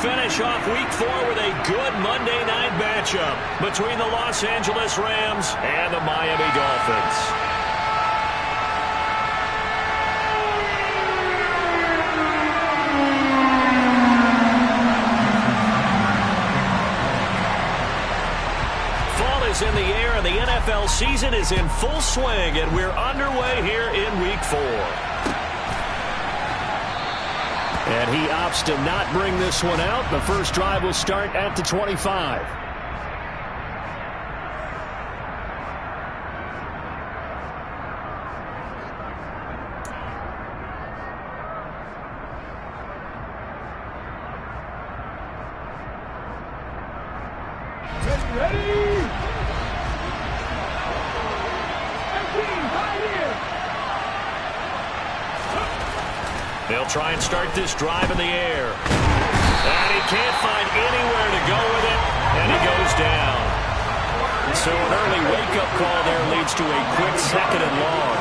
finish off Week 4 with a good Monday night matchup between the Los Angeles Rams and the Miami Dolphins. Fall is in the air and the NFL season is in full swing, and we're underway here in Week 4. And he opts to not bring this one out. The first drive will start at the 25. They'll try and start this drive in the air. And he can't find anywhere to go with it, and he goes down. So an early wake-up call there leads to a quick second and long.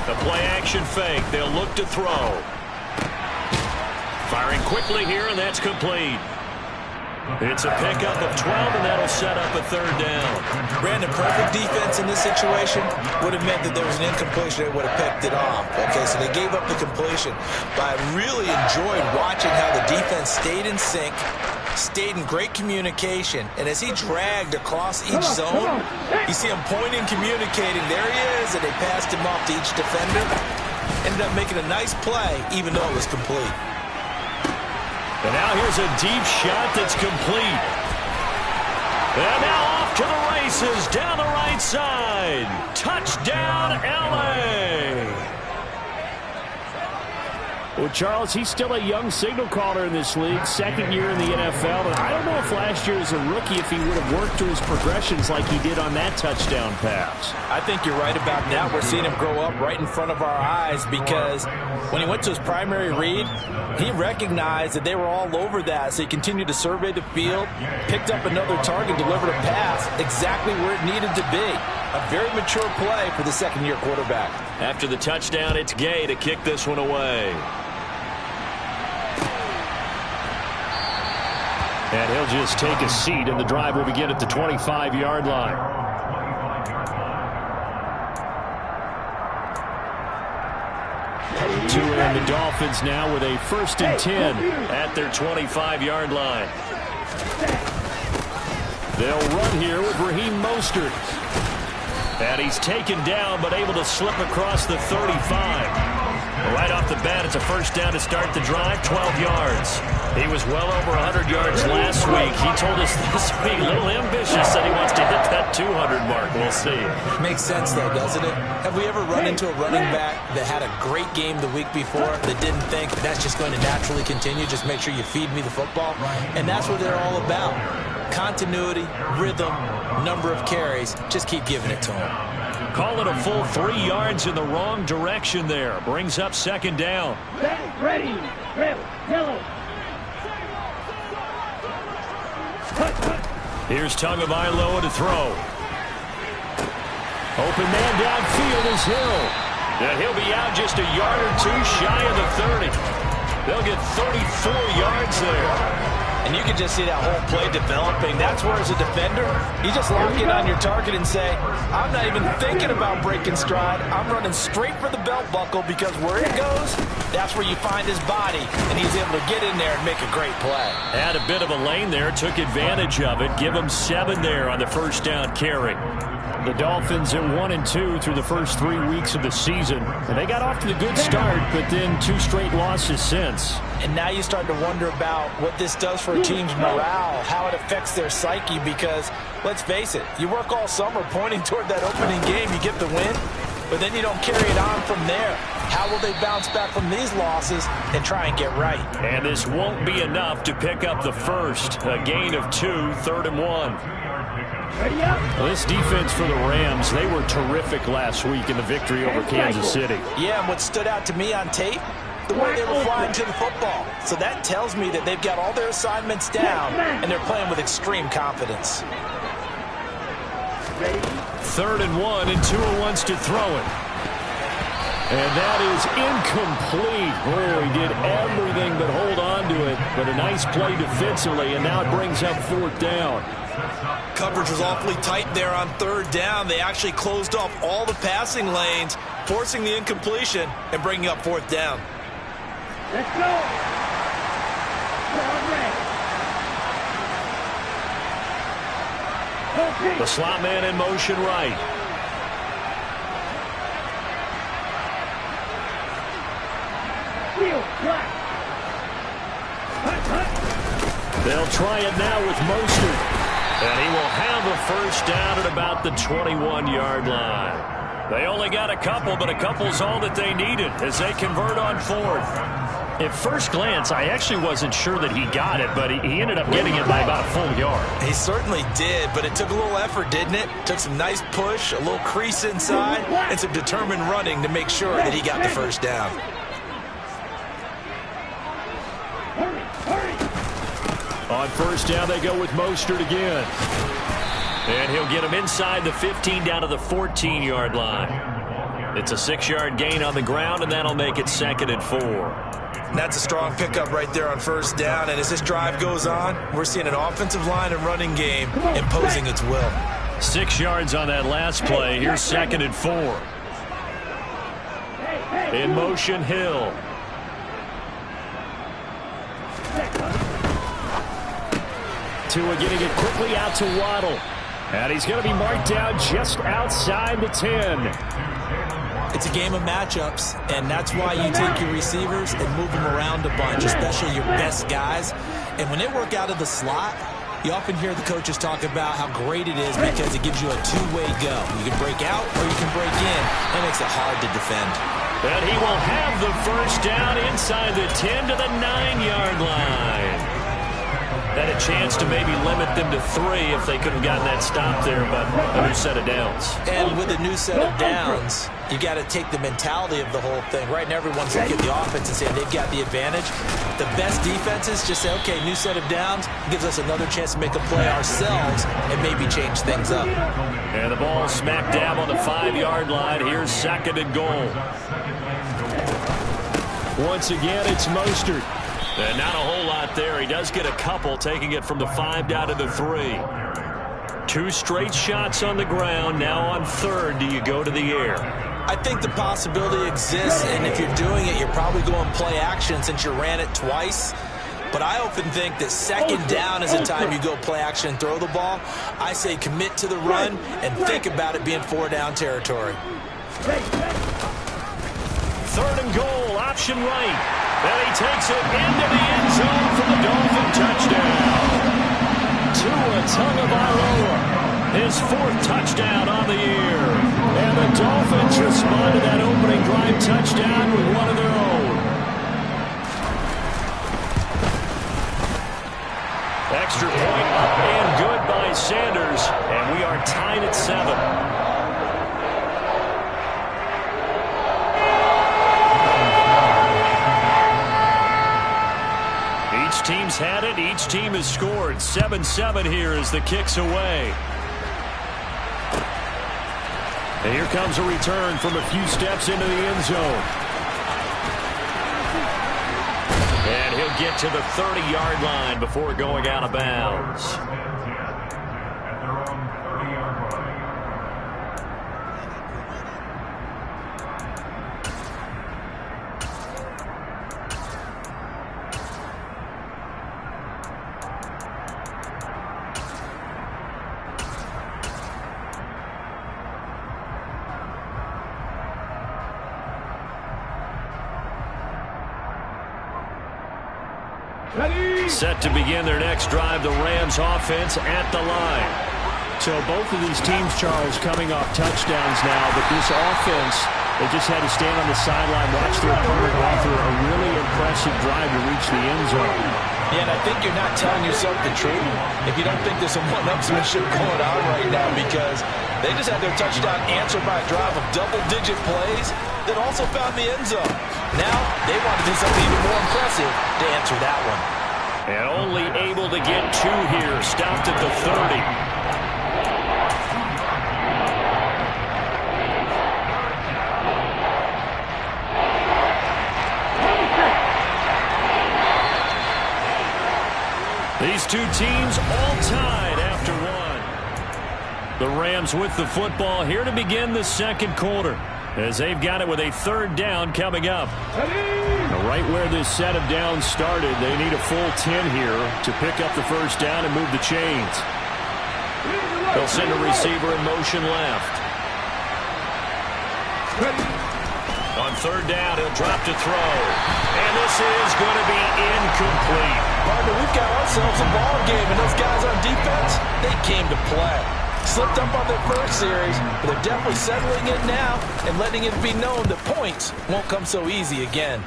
The play-action fake. They'll look to throw. Firing quickly here, and that's complete. It's a pickup of 12, and that'll set up a third down. Brandon, perfect defense in this situation would have meant that there was an incompletion that would have picked it off. Okay, so they gave up the completion. But I really enjoyed watching how the defense stayed in sync, stayed in great communication, and as he dragged across each zone, you see him pointing, communicating. There he is, and they passed him off to each defender. Ended up making a nice play, even though it was complete. And now here's a deep shot that's complete. And now off to the races down the right side. Touchdown, L.A. Well, Charles, he's still a young signal caller in this league, second year in the NFL. And I don't know if last year as a rookie, if he would have worked to his progressions like he did on that touchdown pass. I think you're right about that. We're seeing him grow up right in front of our eyes because when he went to his primary read, he recognized that they were all over that, so he continued to survey the field, picked up another target, delivered a pass exactly where it needed to be. A very mature play for the second-year quarterback. After the touchdown, it's Gay to kick this one away. And he'll just take a seat, and the drive will begin at the 25-yard line. And the Dolphins now with a 1st and 10 at their 25-yard line. They'll run here with Raheem Mostert. And he's taken down but able to slip across the 35. Right off the bat, it's a first down to start the drive, 12 yards. He was well over 100 yards last week. He told us this week, a little ambitious, said he wants to hit that 200 mark. We'll see. Makes sense, though, doesn't it? Have we ever run into a running back that had a great game the week before that didn't think that's just going to naturally continue? Just make sure you feed me the football. And that's what they're all about. Continuity, rhythm, number of carries. Just keep giving it to him. Call it a full 3 yards in the wrong direction there. Brings up second down. Ready, red, yellow. Here's Tagovailoa to throw. Open man downfield is Hill. And he'll be out just a yard or two shy of the 30. They'll get 34 yards there. And you can just see that whole play developing. That's where, as a defender, you just lock in on your target and say, I'm not even thinking about breaking stride. I'm running straight for the belt buckle because where it goes, that's where you find his body. And he's able to get in there and make a great play. Had a bit of a lane there, took advantage of it. Give him 7 there on the first down carry. The Dolphins at 1-2 through the first 3 weeks of the season. And they got off to the good start, but then 2 straight losses since. And now you start to wonder about what this does for a team's morale, how it affects their psyche, because, let's face it, you work all summer pointing toward that opening game, you get the win, but then you don't carry it on from there. How will they bounce back from these losses and try and get right? And this won't be enough to pick up the first. A gain of 2, 3rd and 1. Well, this defense for the Rams, they were terrific last week in the victory over Kansas City. Yeah, and what stood out to me on tape, the way they were flying to the football. So that tells me that they've got all their assignments down, and they're playing with extreme confidence. 3rd and 1, and Tua wants to throw it. And that is incomplete. Oh, he did everything but hold on to it. But a nice play defensively, and now it brings up fourth down. Coverage was awfully tight there on third down. They actually closed off all the passing lanes, forcing the incompletion and bringing up fourth down. Let's go. The slot man in motion right. They'll try it now with Mostert. And he will have a first down at about the 21-yard line. They only got a couple, but a couple's all that they needed as they convert on fourth. At first glance, I actually wasn't sure that he got it, but he ended up getting it by about a full yard. He certainly did, but it took a little effort, didn't it? Took some nice push, a little crease inside, and some determined running to make sure that he got the first down. On first down, they go with Mostert again. And he'll get him inside the 15 down to the 14-yard line. It's a 6-yard gain on the ground, and that'll make it 2nd and 4. That's a strong pickup right there on first down, and as this drive goes on, we're seeing an offensive line and running game imposing its will. 6 yards on that last play. Here's 2nd and 4. In motion, Hill. Tua getting it quickly out to Waddle. And he's going to be marked down just outside the 10. It's a game of matchups, and that's why you take your receivers and move them around a bunch, especially your best guys. And when they work out of the slot, you often hear the coaches talk about how great it is because it gives you a two-way go. You can break out or you can break in. That makes it hard to defend. And he will have the first down inside the 10 to the 9-yard line. Had a chance to maybe limit them to 3 if they could have gotten that stop there, but a new set of downs. And with a new set of downs, you got to take the mentality of the whole thing. Right now, everyone's looking at the offense and saying they've got the advantage. The best defenses just say, okay, new set of downs gives us another chance to make a play ourselves and maybe change things up. And the ball smack dab on the 5-yard line. Here's 2nd and goal. Once again, it's Mostert. And not a whole lot there. He does get a couple, taking it from the 5 down to the 3. 2 straight shots on the ground. Now on third, do you go to the air? I think the possibility exists, and if you're doing it, you're probably going play action since you ran it twice. But I often think that 2nd down is the time you go play action and throw the ball. I say commit to the run and think about it being 4-down territory. 3rd and goal, option right. And he takes it into the end zone for the Dolphin touchdown. Tua Tagovailoa, his 4th touchdown on the year. And the Dolphins respond to that opening drive touchdown with one of their own. Extra point up and good by Sanders. And we are tied at 7. Each team's had it. Each team has scored. 7-7 here as the kick's away. And here comes a return from a few steps into the end zone. And he'll get to the 30-yard line before going out of bounds. Set to begin their next drive, the Rams offense at the line. So both of these teams, Charles, coming off touchdowns now, but this offense, they just had to stand on the sideline, watch their opponent offer a really impressive drive to reach the end zone. Yeah, and I think you're not telling yourself the truth if you don't think there's some one-upsmanship going on right now, because they just had their touchdown answered by a drive of double-digit plays that also found the end zone. Now they want to do something even more impressive to answer that one. And only able to get 2 here, stopped at the 30. These two teams all tied after one. The Rams with the football here to begin the second quarter, as they've got it with a third down coming up. Now, right where this set of downs started, they need a full 10 here to pick up the first down and move the chains. They'll send a receiver in motion left. On third down, he'll drop to throw. And this is going to be incomplete. Partner, we've got ourselves a ball game, and those guys on defense, they came to play. Slipped up on their first series, but they're definitely settling in now and letting it be known that points won't come so easy again.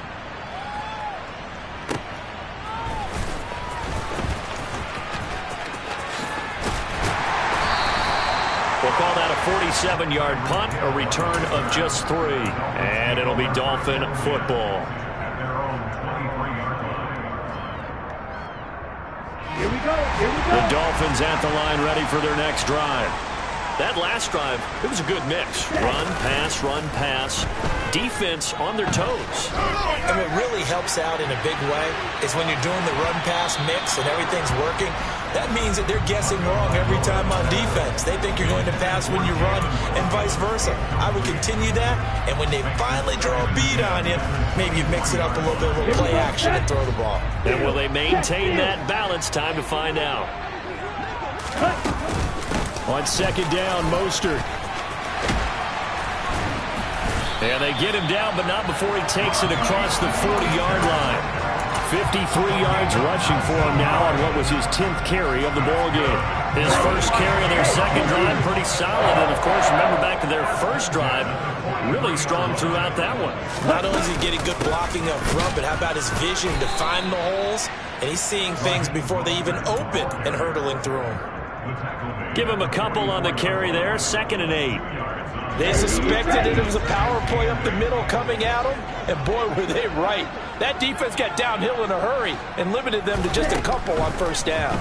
We'll call that a 47-yard punt, a return of just 3. And it'll be Dolphin football. Here we go. The Dolphins at the line ready for their next drive. That last drive, it was a good mix. Run, pass, defense on their toes. And what really helps out in a big way is when you're doing the run-pass mix and everything's working, that means that they're guessing wrong every time on defense. They think you're going to pass when you run and vice versa. I would continue that, and when they finally draw a bead on you, maybe you mix it up a little bit, a little play action and throw the ball. And will they maintain that balance? Time to find out. On second down, Mostert. And they get him down, but not before he takes it across the 40-yard line. 53 yards rushing for him now on what was his 10th carry of the ballgame. His first carry of their second drive, pretty solid. And, of course, remember back to their first drive, really strong throughout that one. Not only is he getting good blocking up front, but how about his vision to find the holes? And he's seeing things before they even open and hurtling through them. Give him a couple on the carry there, 2nd and 8. They suspected that it was a power play up the middle coming at them, and boy, were they right. That defense got downhill in a hurry and limited them to just a couple on first down.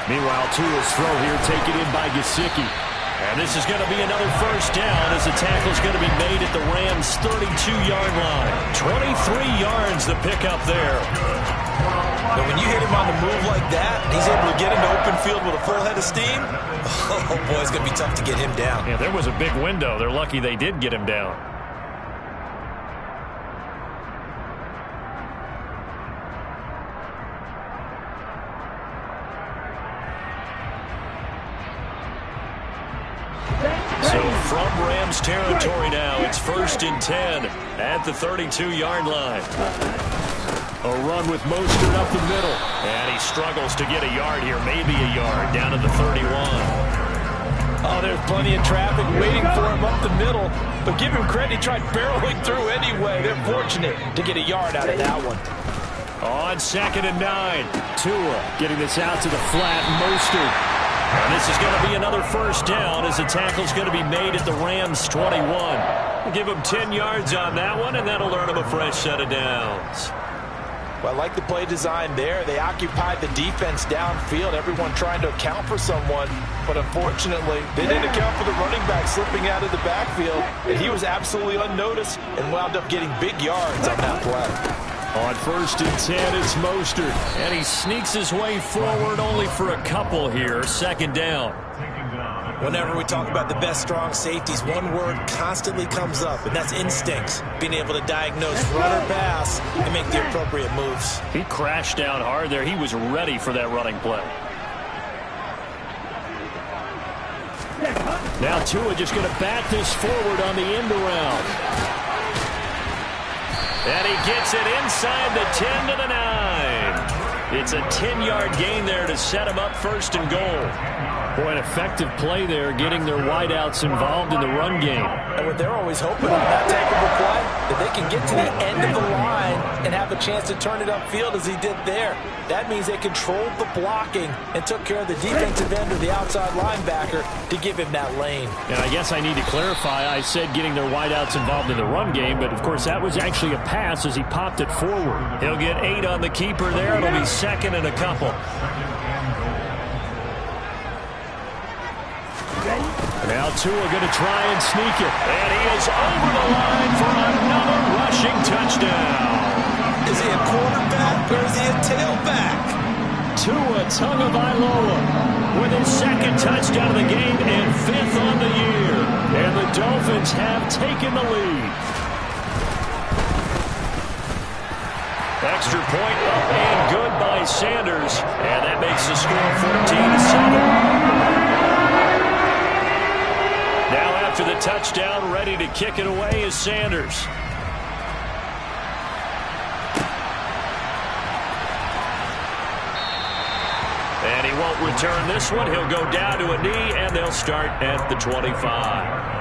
Meanwhile, Tua's throw here taken in by Gesicki. And this is going to be another first down as the tackle's going to be made at the Rams' 32-yard line. 23 yards the pickup there. But when you hit him on the move like that, he's able to get into open field with a full head of steam, oh boy, it's going to be tough to get him down. Yeah, there was a big window. They're lucky they did get him down. So from Rams territory now, it's 1st and 10 at the 32-yard line. A run with Mostert up the middle. And he struggles to get a yard here, maybe a yard, down to the 31. Oh, there's plenty of traffic waiting for him up the middle. But give him credit, he tried barreling through anyway. They're fortunate to get a yard out of that one. On 2nd and 9, Tua getting this out to the flat, Mostert. And this is going to be another first down as the tackle's going to be made at the Rams' 21. We'll give him 10 yards on that one, and that'll earn him a fresh set of downs. Well, I like the play design there. They occupied the defense downfield, everyone trying to account for someone. But unfortunately, they didn't account for the running back slipping out of the backfield. And he was absolutely unnoticed and wound up getting big yards on that play. On 1st and 10, it's Mostert. And he sneaks his way forward only for a couple here. 2nd down. Whenever we talk about the best strong safeties, one word constantly comes up, and that's instincts. Being able to diagnose run or pass and make the appropriate moves. He crashed down hard there. He was ready for that running play. Now Tua just going to bat this forward on the end around. And he gets it inside the 10 to the 9. It's a 10-yard gain there to set him up 1st and goal. Boy, an effective play there, getting their wideouts involved in the run game. And what they're always hoping on that type of a play, that they can get to the end of the line and have a chance to turn it upfield as he did there. That means they controlled the blocking and took care of the defensive end of the outside linebacker to give him that lane. And I guess I need to clarify, I said getting their wideouts involved in the run game, but of course that was actually a pass as he popped it forward. He'll get 8 on the keeper there. It'll be 2nd and a couple. Now Tua going to try and sneak it. And he is over the line for another rushing touchdown. Is he a quarterback or is he a Tua Tagovailoa with his second touchdown of the game and 5th on the year. And the Dolphins have taken the lead. Extra point up and good by Sanders. And that makes the score 14-7. Now after the touchdown, ready to kick it away is Sanders. And he won't return this one. He'll go down to a knee, and they'll start at the 25.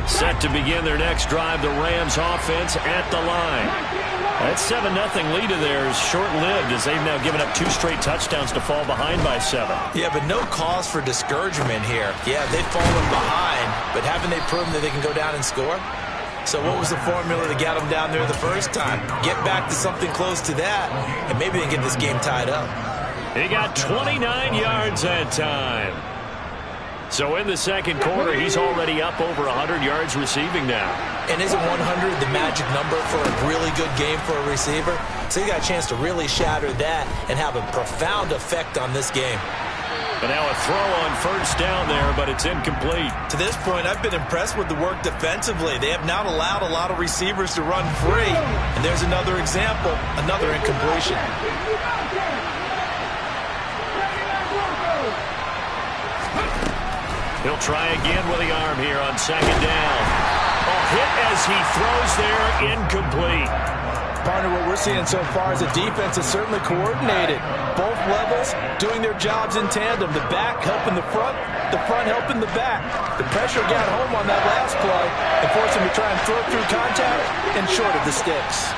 Set to begin their next drive, the Rams offense at the line. That 7-0 lead of theirs short-lived as they've now given up 2 straight touchdowns to fall behind by 7. Yeah, but no cause for discouragement here. Yeah, they've fallen behind, but haven't they proven that they can go down and score? So what was the formula to get them down there the first time? Get back to something close to that, and maybe they can get this game tied up. He got 29 yards that time. So in the second quarter, he's already up over 100 yards receiving now. And isn't 100 the magic number for a really good game for a receiver? So you got a chance to really shatter that and have a profound effect on this game. And now a throw on first down there, but it's incomplete. To this point, I've been impressed with the work defensively. They have not allowed a lot of receivers to run free. And there's another example, another incompletion. He'll try again with the arm here on second down. A hit as he throws there, incomplete. Partner, what we're seeing so far is the defense is certainly coordinated. Both levels doing their jobs in tandem. The back helping the front helping the back. The pressure got home on that last play and forced him to try and throw through contact and short of the sticks.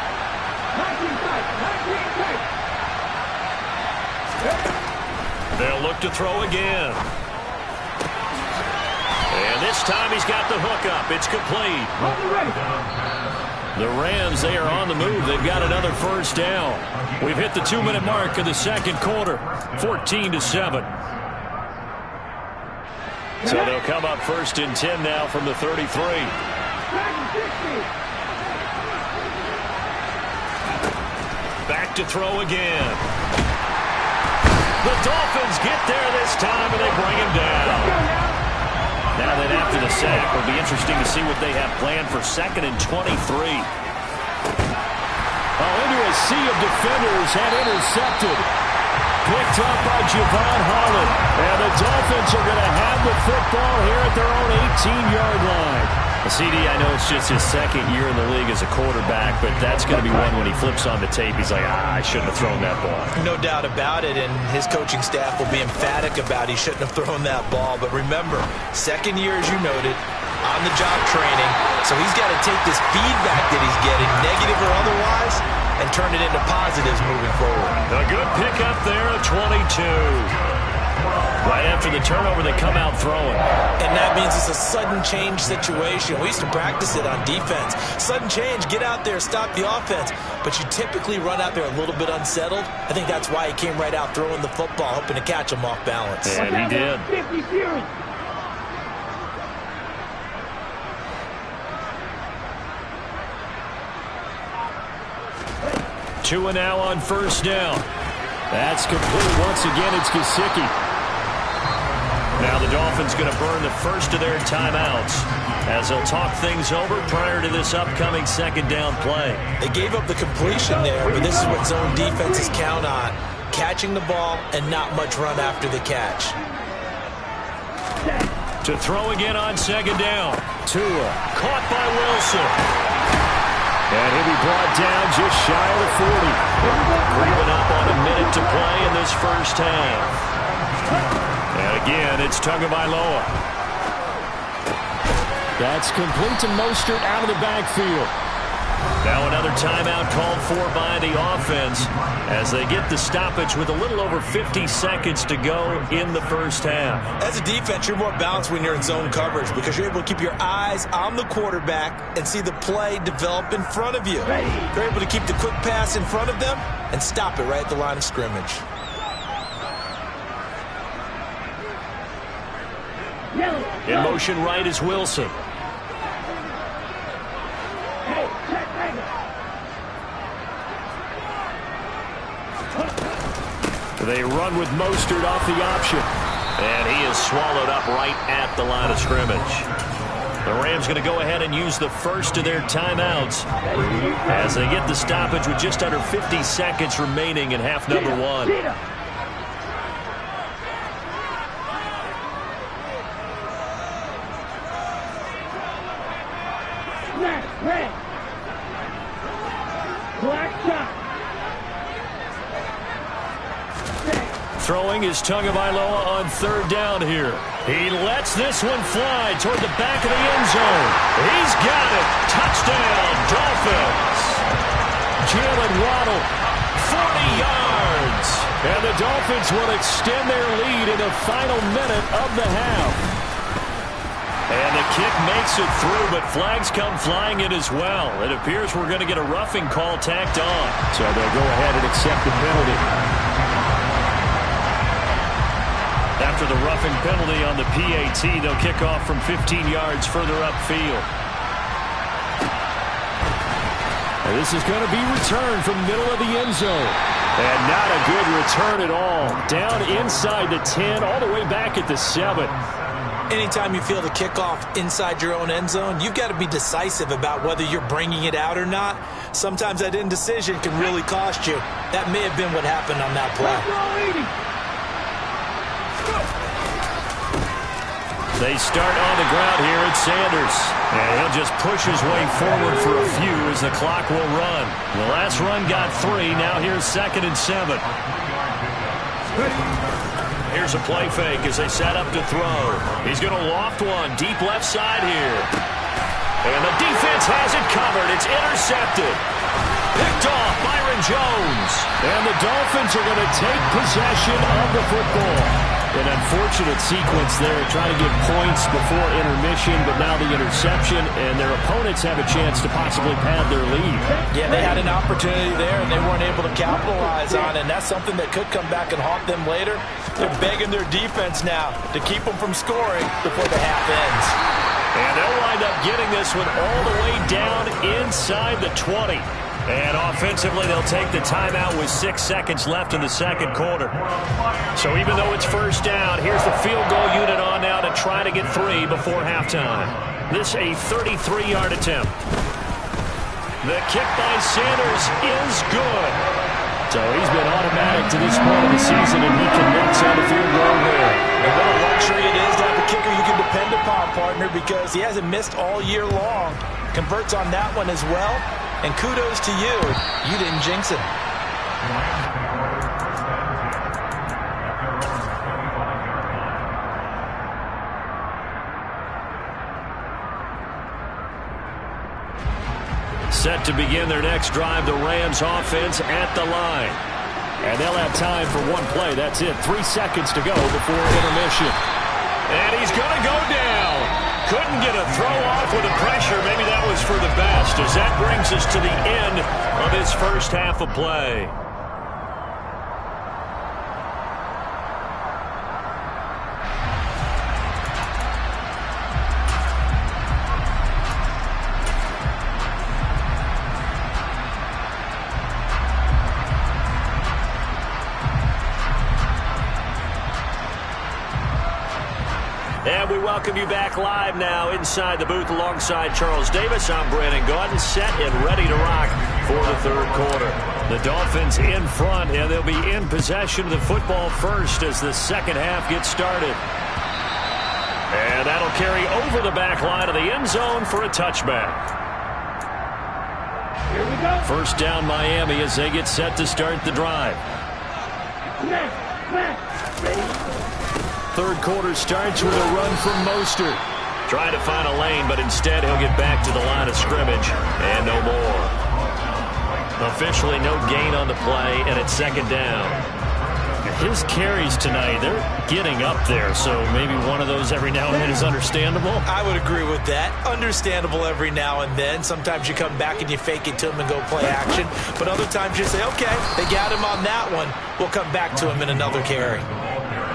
They'll look to throw again. And this time he's got the hook up. It's complete. The Rams, they are on the move. They've got another first down. We've hit the 2-minute mark of the second quarter. 14-7. So they'll come up 1st and 10 now from the 33. Back to throw again. The Dolphins get there this time, and they bring him down. Now that after the sack, it'll be interesting to see what they have planned for 2nd and 23. Into a sea of defenders and intercepted. Picked up by Javon Holland. And the Dolphins are going to have the football here at their own 18-yard line. CD, I know it's just his 2nd year in the league as a quarterback, but that's going to be one when he flips on the tape. He's like, I shouldn't have thrown that ball. No doubt about it, and his coaching staff will be emphatic about he shouldn't have thrown that ball. But remember, 2nd year, as you noted, on-the-job training. So he's got to take this feedback that he's getting, negative or otherwise, and turn it into positives moving forward. A good pickup there at 22. Right after the turnover, they come out throwing. And that means it's a sudden change situation. We used to practice it on defense. Sudden change, get out there, stop the offense. But you typically run out there a little bit unsettled. I think that's why he came right out throwing the football, hoping to catch him off balance. And he did. 2 now on first down. That's complete. Once again, it's Gesicki. Now the Dolphins going to burn the first of their timeouts as they'll talk things over prior to this upcoming 2nd down play. They gave up the completion there, but this is what zone defenses count on. Catching the ball and not much run after the catch. To throw again on 2nd down. Tua caught by Wilson. And he'll be brought down just shy of the 40. Creeping up on a minute to play in this first half. And again, it's Tagovailoa. That's complete to Mostert out of the backfield. Now another timeout called for by the offense as they get the stoppage with a little over 50 seconds to go in the first half. As a defense, you're more balanced when you're in zone coverage because you're able to keep your eyes on the quarterback and see the play develop in front of you. You're able to keep the quick pass in front of them and stop it right at the line of scrimmage. In motion right is Wilson. They run with Mostert off the option. And he is swallowed up right at the line of scrimmage. The Rams going to go ahead and use the first of their timeouts as they get the stoppage with just under 50 seconds remaining in half number one. Throwing is Tagovailoa on third down here. He lets this one fly toward the back of the end zone. He's got it. Touchdown, Dolphins. Jalen Waddle, 40 yards. And the Dolphins will extend their lead in the final minute of the half. And the kick makes it through, but flags come flying in as well. It appears we're going to get a roughing call tacked on. So they'll go ahead and accept the penalty. After the roughing penalty on the PAT, they'll kick off from 15 yards further upfield. And this is going to be returned from middle of the end zone. And not a good return at all. Down inside the 10, all the way back at the 7. Anytime you feel the kickoff inside your own end zone, you've got to be decisive about whether you're bringing it out or not. Sometimes that indecision can really cost you. That may have been what happened on that play. They start on the ground here at Sanders. And he'll just push his way forward for a few as the clock will run. The last run got 3. Now here's 2nd and 7. Here's a play fake as they set up to throw. He's going to loft one deep left side here. And the defense has it covered. It's intercepted. Picked off Byron Jones. And the Dolphins are going to take possession of the football. An unfortunate sequence there, trying to get points before intermission, but now the interception, and their opponents have a chance to possibly pad their lead. Yeah, they had an opportunity there, and they weren't able to capitalize on it, and that's something that could come back and haunt them later. They're begging their defense now to keep them from scoring before the half ends. And they'll wind up getting this one all the way down inside the 20. And offensively, they'll take the timeout with 6 seconds left in the second quarter. So even though it's first down, here's the field goal unit on now to try to get 3 before halftime. This a 33-yard attempt. The kick by Sanders is good. So he's been automatic to this point of the season, and he connects on the field goal there. And what a luxury it is to have a kicker you can depend upon, partner, because he hasn't missed all year long. Converts on that one as well. And kudos to you. You didn't jinx it. Set to begin their next drive, the Rams offense at the line. And they'll have time for one play. That's it. 3 seconds to go before intermission. And he's going to go down. Couldn't get a throw off with the pressure. Maybe that was for the best, as that brings us to the end of his first half of play. And we welcome you back live now inside the booth alongside Charles Davis. I'm Brandon Gaudin, set and ready to rock for the third quarter. The Dolphins in front, and they'll be in possession of the football first as the second half gets started. And that'll carry over the back line of the end zone for a touchback. Here we go. First down Miami as they get set to start the drive. Third quarter starts with a run from Mostert. Trying to find a lane, but instead he'll get back to the line of scrimmage and no more. Officially no gain on the play, and it's second down. His carries tonight, they're getting up there, so maybe one of those every now and then is understandable. I would agree with that. Understandable every now and then. Sometimes you come back and you fake it to him and go play action. But other times you say, okay, they got him on that one. We'll come back to him in another carry.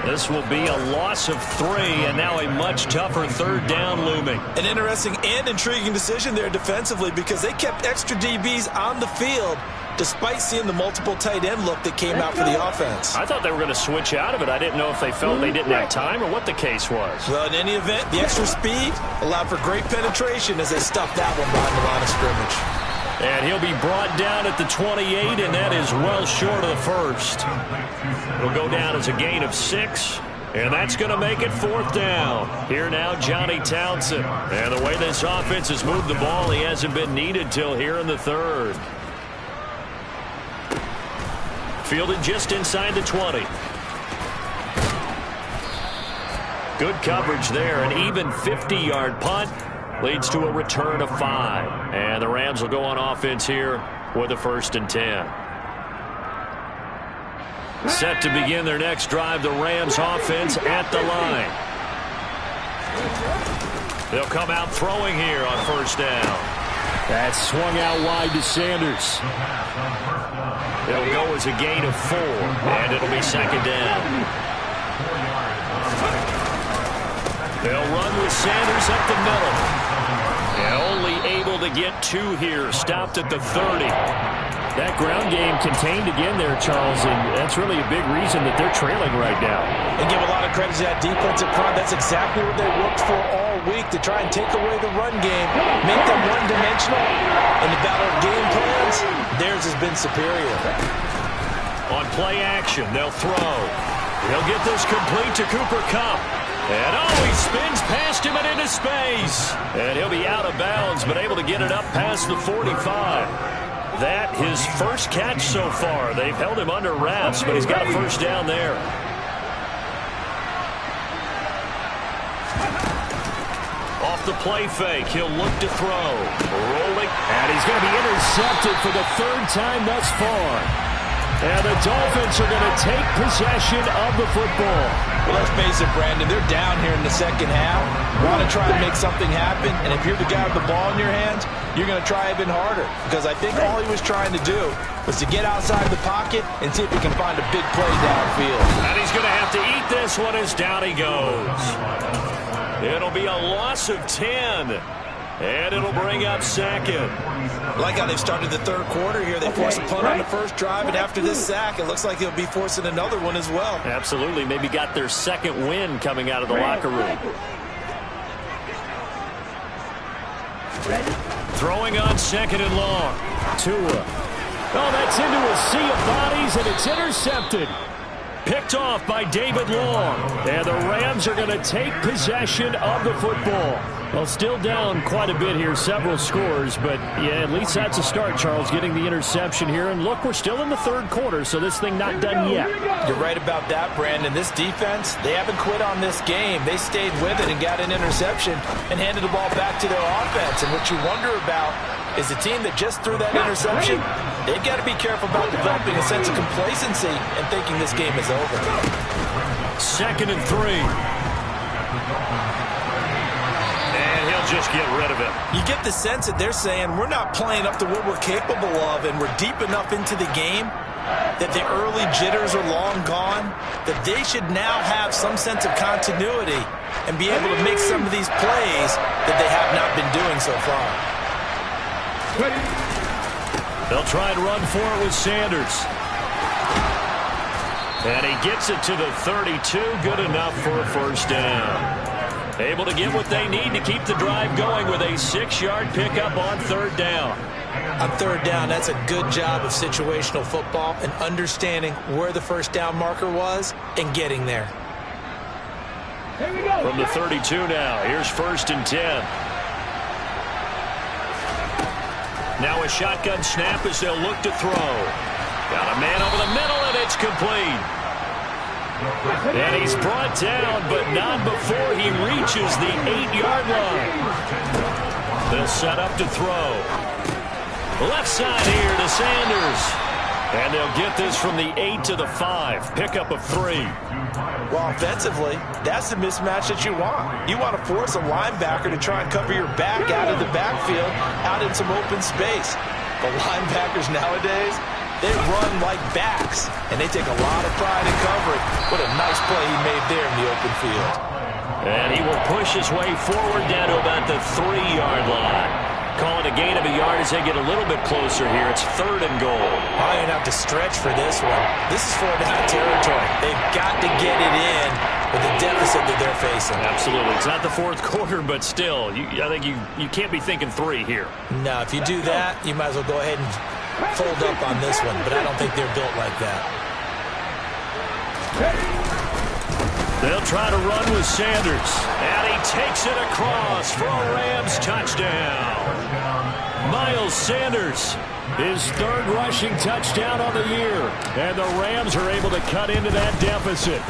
This will be a loss of 3, and now a much tougher third down looming. An interesting and intriguing decision there defensively, because they kept extra DBs on the field despite seeing the multiple tight end look that came out for the offense. I thought they were going to switch out of it. I didn't know if they felt they didn't have time or what the case was. Well, in any event, the extra speed allowed for great penetration as they stuffed that one behind the line of scrimmage. And he'll be brought down at the 28, and that is well short of the first. It'll go down as a gain of 6. And that's going to make it 4th down. Here now, Johnny Townsend. And the way this offense has moved the ball, he hasn't been needed till here in the 3rd. Fielded just inside the 20. Good coverage there. An even 50-yard punt leads to a return of 5. And the Rams will go on offense here with a 1st and 10. Set to begin their next drive, the Rams offense at the line. They'll come out throwing here on 1st down. That's swung out wide to Sanders. It'll go as a gain of 4, and it'll be 2nd down. They'll run with Sanders up the middle. And only able to get 2 here, stopped at the 30. That ground game contained again there, Charles, and that's really a big reason that they're trailing right now. And give a lot of credit to that defensive front. That's exactly what they worked for all week, to try and take away the run game, make them one-dimensional. And the battle of game plans, theirs has been superior. On play action, they'll throw. He'll get this complete to Cooper Kupp. And he spins past him and into space. And he'll be out of bounds, but able to get it up past the 45. That his first catch so far. They've held him under wraps, but he's got a 1st down there. Off the play fake, he'll look to throw. Rolling, and he's going to be intercepted for the 3rd time thus far. And the Dolphins are going to take possession of the football. Well, let's face it, Brandon, they're down here in the 2nd half. Want to try and make something happen, and if you're the guy with the ball in your hands, you're going to try even harder. Because I think all he was trying to do was to get outside the pocket and see if he can find a big play downfield. And he's going to have to eat this one as down he goes. It'll be a loss of 10. And it'll bring up 2nd. I like how they've started the 3rd quarter here. They forced a punt on the first drive, and after this sack, it looks like they'll be forcing another one as well. Absolutely. Maybe got their 2nd win coming out of the locker room. Throwing on 2nd and long. Tua. Oh, that's into a sea of bodies, and it's intercepted. Picked off by David Long. And the Rams are going to take possession of the football. Well, still down quite a bit here, several scores, but yeah, at least that's a start, Charles, getting the interception here. And look, we're still in the 3rd quarter, so this thing not done yet. You're right about that, Brandon. This defense, they haven't quit on this game. They stayed with it and got an interception and handed the ball back to their offense. And what you wonder about is the team that just threw that interception, they've got to be careful about developing a sense of complacency and thinking this game is over. 2nd and 3. Just get rid of it. You get the sense that they're saying we're not playing up to what we're capable of, and we're deep enough into the game that the early jitters are long gone, that they should now have some sense of continuity and be able to make some of these plays that they have not been doing so far. They'll try and run for it with Sanders. And he gets it to the 32. Good enough for a 1st down. Able to get what they need to keep the drive going with a 6-yard pickup on 3rd down. On 3rd down, that's a good job of situational football and understanding where the 1st down marker was and getting there. From the 32 now, here's 1st and 10. Now a shotgun snap as they'll look to throw. Got a man over the middle, and it's complete. And he's brought down, but not before he reaches the 8-yard line. They'll set up to throw. Left side here to Sanders. And they'll get this from the 8 to the 5. Pickup of 3. Well, offensively, that's the mismatch that you want. You want to force a linebacker to try and cover your back out of the backfield, out in some open space. But linebackers nowadays, they run like backs, and they take a lot of pride in covering. What a nice play he made there in the open field. And he will push his way forward down to about the 3-yard line. Call it a gain of a yard as they get a little bit closer here. It's 3rd and goal. Probably going to have to stretch for this one. This is 4-down territory. They've got to get it in with the deficit that they're facing. Absolutely. It's not the 4th quarter, but still, I think you can't be thinking 3 here. No, if you do that, you might as well go ahead and fold up on this one, but I don't think they're built like that. They'll try to run with Sanders, and he takes it across for a Rams touchdown. Miles Sanders, his 3rd rushing touchdown on the year, and the Rams are able to cut into that deficit.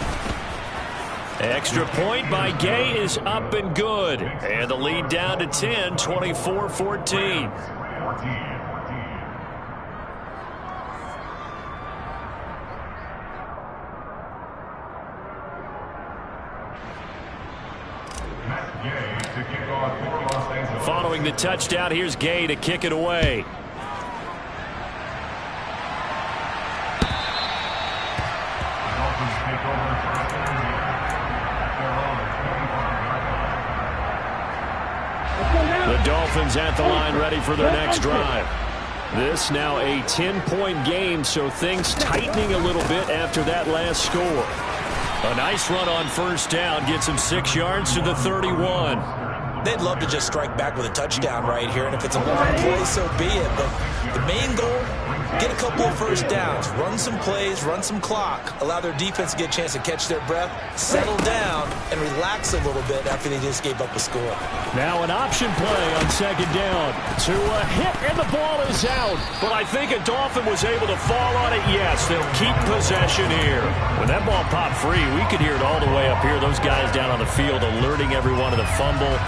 Extra point by Gay is up and good, and the lead down to 10, 24-14. Following the touchdown, here's Gay to kick it away. The Dolphins at the line ready for their next drive. This now a 10-point game, so things tightening a little bit after that last score. A nice run on 1st down gets him 6 yards to the 31. They'd love to just strike back with a touchdown right here, and if it's a long play, so be it. But the main goal, get a couple of 1st downs, run some plays, run some clock, allow their defense to get a chance to catch their breath, settle down, and relax a little bit after they just gave up a score. Now an option play on 2nd down. To a hit, and the ball is out. But I think a Dolphin was able to fall on it. Yes, they'll keep possession here. When that ball popped free, we could hear it all the way up here. Those guys down on the field alerting everyone of the fumble.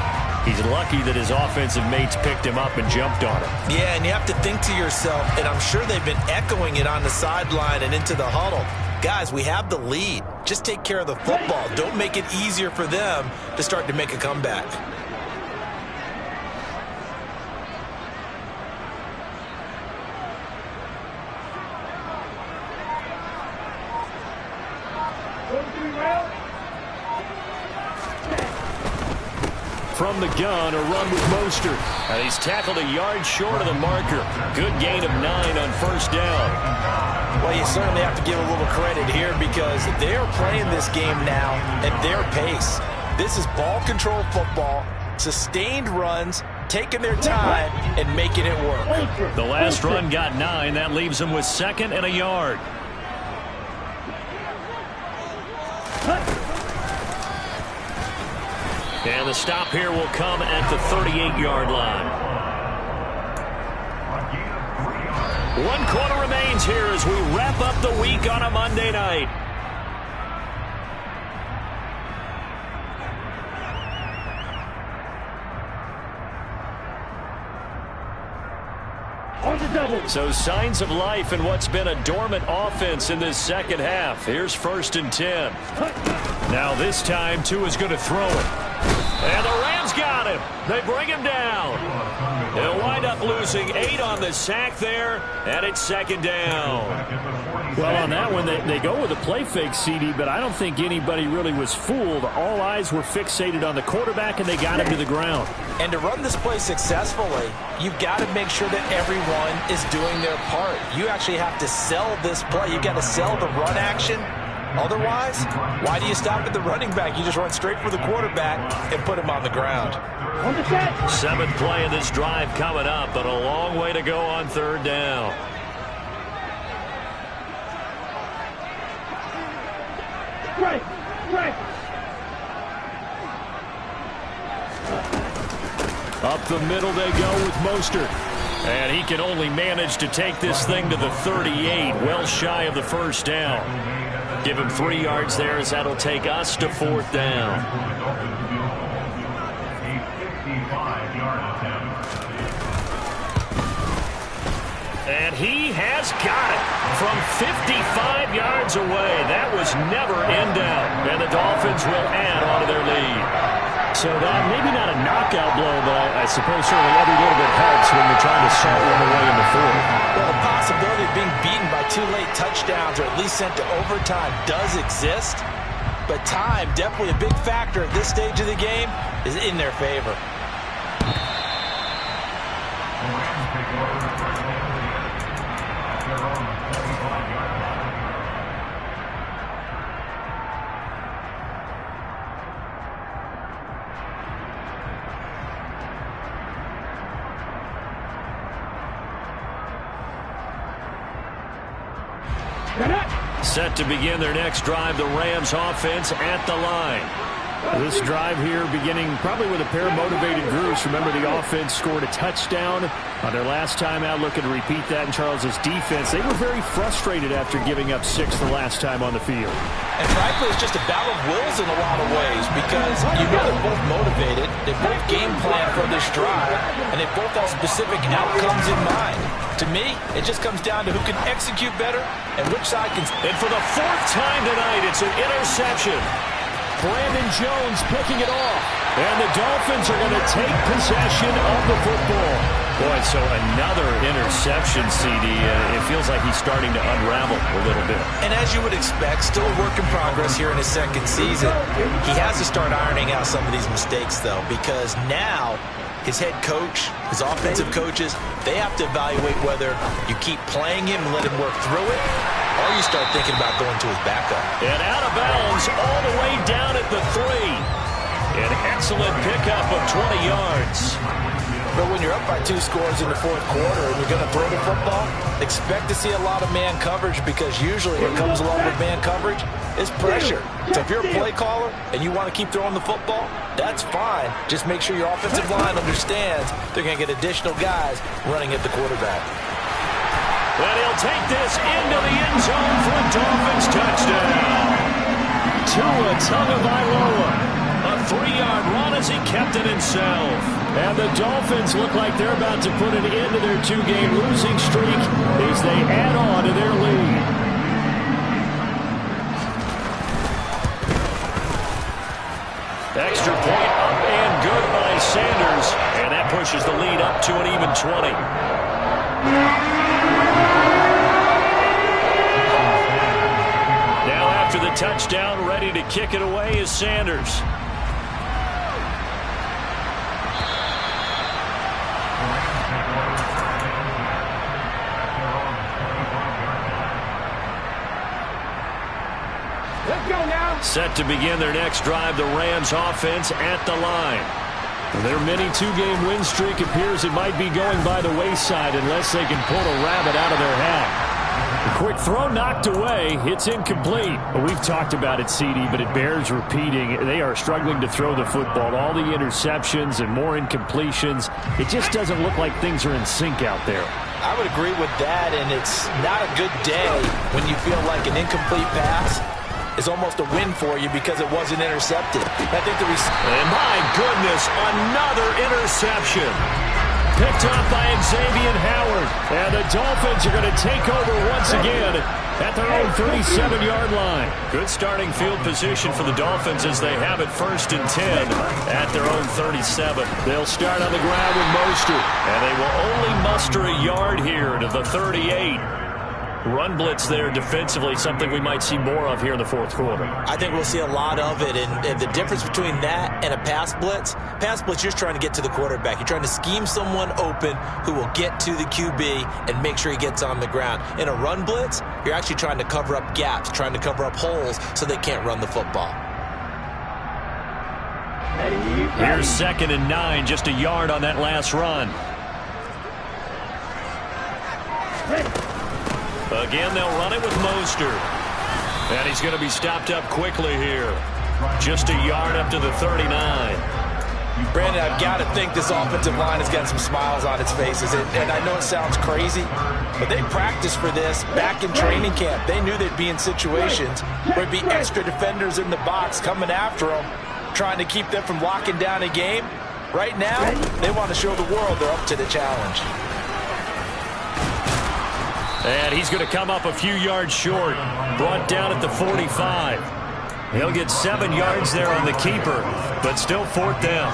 He's lucky that his offensive mates picked him up and jumped on him. Yeah, and you have to think to yourself, and I'm sure they've been echoing it on the sideline and into the huddle. Guys, we have the lead. Just take care of the football. Don't make it easier for them to start to make a comeback. From the gun, a run with Mostert. And he's tackled a yard short of the marker. Good gain of 9 on 1st down. Well, you certainly have to give a little credit here because they are playing this game now at their pace. This is ball control football, sustained runs, taking their time and making it work. The last run got 9. That leaves them with 2nd and a yard. And the stop here will come at the 38-yard line. 1 quarter remains here as we wrap up the week on a Monday night. So signs of life in what's been a dormant offense in this 2nd half. Here's 1st and 10. Now this time, Tua's going to throw it. And the Rams got him. They bring him down. They'll wind up losing 8 on the sack there, and it's 2nd down. Well, on that one, they go with a play fake, CD, but I don't think anybody really was fooled. All eyes were fixated on the quarterback, and they got him to the ground. And to run this play successfully, you've got to make sure that everyone is doing their part. You actually have to sell this play. You've got to sell the run action. Otherwise, why do you stop at the running back? You just run straight for the quarterback and put him on the ground. 7th play of this drive coming up, but a long way to go on 3rd down. Up the middle they go with Mostert. And he can only manage to take this thing to the 38, well shy of the 1st down. Give him 3 yards there as that'll take us to 4th down. And he has got it from 55 yards away. That was never in doubt. And the Dolphins will add on to their lead. So that maybe not a knockout blow, but I suppose certainly every little bit helps when you're trying to salt one away in the 4th. Well, the possibility of being beaten by 2 late touchdowns or at least sent to overtime does exist. But time, definitely a big factor at this stage of the game, is in their favor. Set to begin their next drive, the Rams offense at the line. This drive here beginning probably with a pair of motivated groups. Remember, the offense scored a touchdown on their last time out, looking to repeat that in Charles's defense. They were very frustrated after giving up 6 the last time on the field. And frankly, it's just a battle of wills in a lot of ways because you know they're both motivated, they both game plan for this drive, and they both have specific outcomes in mind. To me, it just comes down to who can execute better and which side can. And for the 4th time tonight, it's an interception. Brandon Jones picking it off. And the Dolphins are going to take possession of the football. Boy, so another interception, CD. It feels like he's starting to unravel a little bit. And as you would expect, still a work in progress here in his 2nd season. He has to start ironing out some of these mistakes, though, because now his head coach, his offensive coaches, they have to evaluate whether you keep playing him and let him work through it, or you start thinking about going to his backup. And out of bounds all the way down at the 3. An excellent pickup of 20 yards. But when you're up by 2 scores in the 4th quarter and you're going to throw the football, expect to see a lot of man coverage because usually what comes along with man coverage is pressure. So if you're a play caller and you want to keep throwing the football, that's fine. Just make sure your offensive line understands they're going to get additional guys running at the quarterback. And he'll take this into the end zone for a Dolphins touchdown. Tua Tagovailoa. A 3-yard run as he kept it himself. And the Dolphins look like they're about to put an end to their 2-game losing streak as they add on to their lead. Extra point up and good by Sanders. And that pushes the lead up to an even 20. Now after the touchdown, ready to kick it away is Sanders. Set to begin their next drive, the Rams offense at the line. Their mini 2-game win streak appears it might be going by the wayside unless they can pull a rabbit out of their hat. A quick throw knocked away. It's incomplete. We've talked about it, CD, but it bears repeating. They are struggling to throw the football. All the interceptions and more incompletions. It just doesn't look like things are in sync out there. I would agree with that, and it's not a good day when you feel like an incomplete pass is almost a win for you because it wasn't intercepted. I think and my goodness, another interception. Picked up by Xavier Howard. And the Dolphins are going to take over once again at their own 37-yard line. Good starting field position for the Dolphins as they have it 1st and 10 at their own 37. They'll start on the ground with Mostert. And they will only muster a yard here to the 38. Run blitz there defensively, something we might see more of here in the 4th quarter. I think we'll see a lot of it, and the difference between that and a pass blitz, you're trying to get to the quarterback. You're trying to scheme someone open who will get to the QB and make sure he gets on the ground. In a run blitz, you're actually trying to cover up gaps, trying to cover up holes so they can't run the football. Here's 2nd and 9, just a yard on that last run. Again, they'll run it with Mostert. And he's going to be stopped up quickly here. Just a yard up to the 39. Brandon, I've got to think this offensive line has got some smiles on its faces. And I know it sounds crazy, but they practiced for this back in training camp. They knew they'd be in situations where there'd be extra defenders in the box coming after them, trying to keep them from locking down a game. Right now, they want to show the world they're up to the challenge. And he's going to come up a few yards short. Brought down at the 45. He'll get 7 yards there on the keeper, but still 4th down.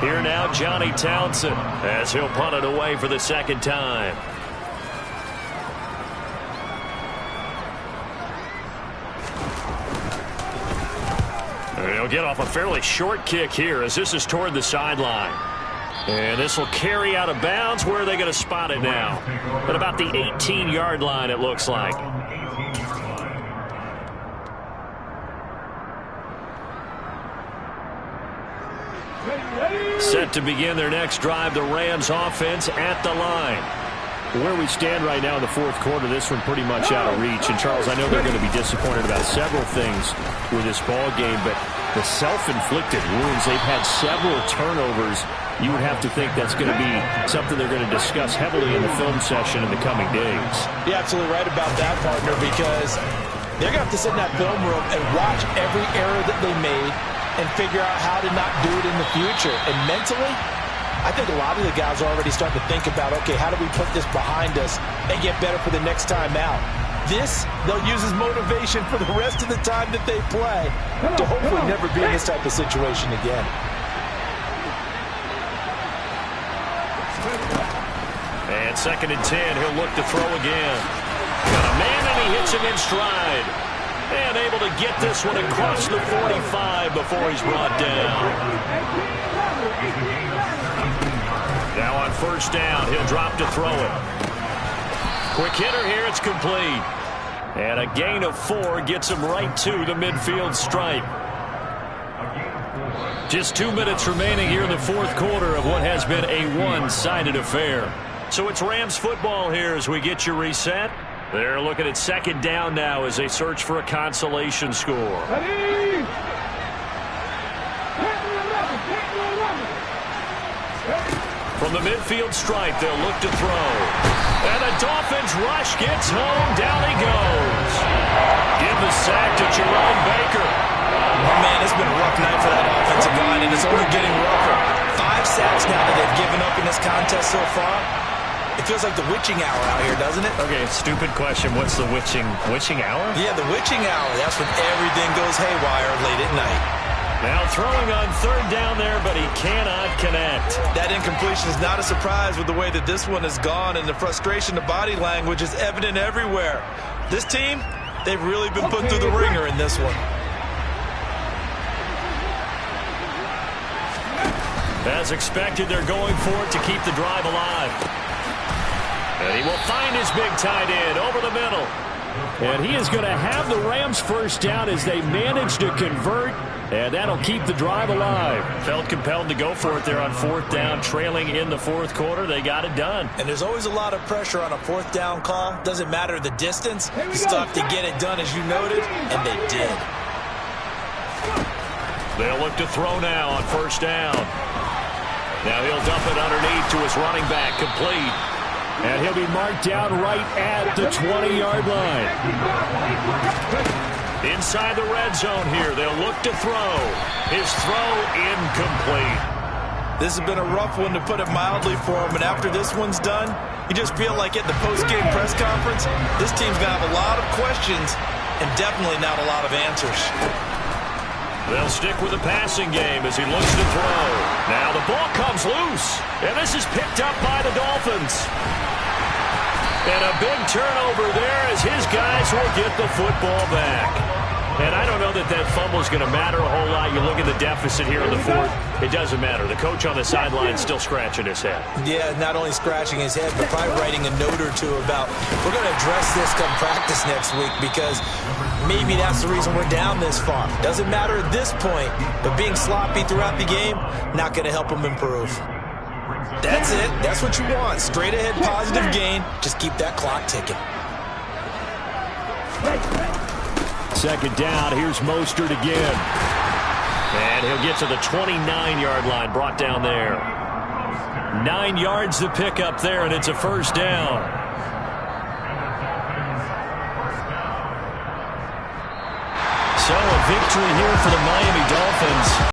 Here now, Johnny Townsend, as he'll punt it away for the 2nd time. And he'll get off a fairly short kick here as this is toward the sideline. And this will carry out of bounds. Where are they going to spot it now? At about the 18-yard line, it looks like. Set to begin their next drive, the Rams offense at the line. Where we stand right now in the fourth quarter, this one pretty much out of reach. And, Charles, I know they're going to be disappointed about several things with this ball game, but the self-inflicted wounds, they've had several turnovers. You would have to think that's going to be something they're going to discuss heavily in the film session in the coming days. You're absolutely right about that, partner, because they're going to have to sit in that film room and watch every error that they made and figure out how to not do it in the future. And mentally, I think a lot of the guys are already starting to think about, okay, how do we put this behind us and get better for the next time out? This, they'll use as motivation for the rest of the time that they play to hopefully never be in this type of situation again. And 2nd and 10, he'll look to throw again. Got a man, and he hits him in stride. And able to get this one across the 45 before he's brought down. Now on 1st down, he'll drop to throw it. Quick hitter here, it's complete. And a gain of 4 gets him right to the midfield stripe. Just 2 minutes remaining here in the fourth quarter of what has been a one-sided affair. So it's Rams football here as we get you reset. They're looking at 2nd down now as they search for a consolation score. From the midfield stripe, they'll look to throw. And the Dolphins rush gets home. Down he goes. Give the sack to Jerome Baker. Oh, man, it's been a rough night for that offensive line, and it's only getting rougher. 5 sacks now that they've given up in this contest so far. It feels like the witching hour out here, doesn't it? Okay, stupid question. What's the witching hour? Yeah, the witching hour. That's when everything goes haywire late at night. Now throwing on 3rd down there, but he cannot connect. That incompletion is not a surprise with the way that this one has gone, and the frustration of body language is evident everywhere. This team, they've really been put through the ringer in this one. As expected, they're going for it to keep the drive alive. And he will find his big tight end over the middle. And he is going to have the Rams 1st down as they manage to convert, and that'll keep the drive alive. Felt compelled to go for it there on 4th down, trailing in the fourth quarter. They got it done. And there's always a lot of pressure on a 4th down call. Doesn't matter the distance. You still have to get it done, as you noted, and they did. They'll look to throw now on 1st down. Now he'll dump it underneath to his running back, complete. And he'll be marked down right at the 20-yard line. Inside the red zone here, they'll look to throw. His throw incomplete. This has been a rough one, to put it mildly, for him. And after this one's done, you just feel like at the post-game press conference, this team's going to have a lot of questions and definitely not a lot of answers. They'll stick with the passing game as he looks to throw. Now the ball comes loose, and this is picked up by the Dolphins. And a big turnover there as his guys will get the football back. And I don't know that that fumble is going to matter a whole lot. You look at the deficit here in the fourth, it doesn't matter. The coach on the sideline still scratching his head. Yeah, not only scratching his head, but probably writing a note or two about, we're going to address this come practice next week, because maybe that's the reason we're down this far. Doesn't matter at this point, but being sloppy throughout the game, not going to help them improve. That's it. That's what you want. Straight ahead positive gain. Just keep that clock ticking. 2nd down. Here's Mostert again. And he'll get to the 29-yard line, brought down there. 9 yards to pick up there, and it's a 1st down. So a victory here for the Miami Dolphins.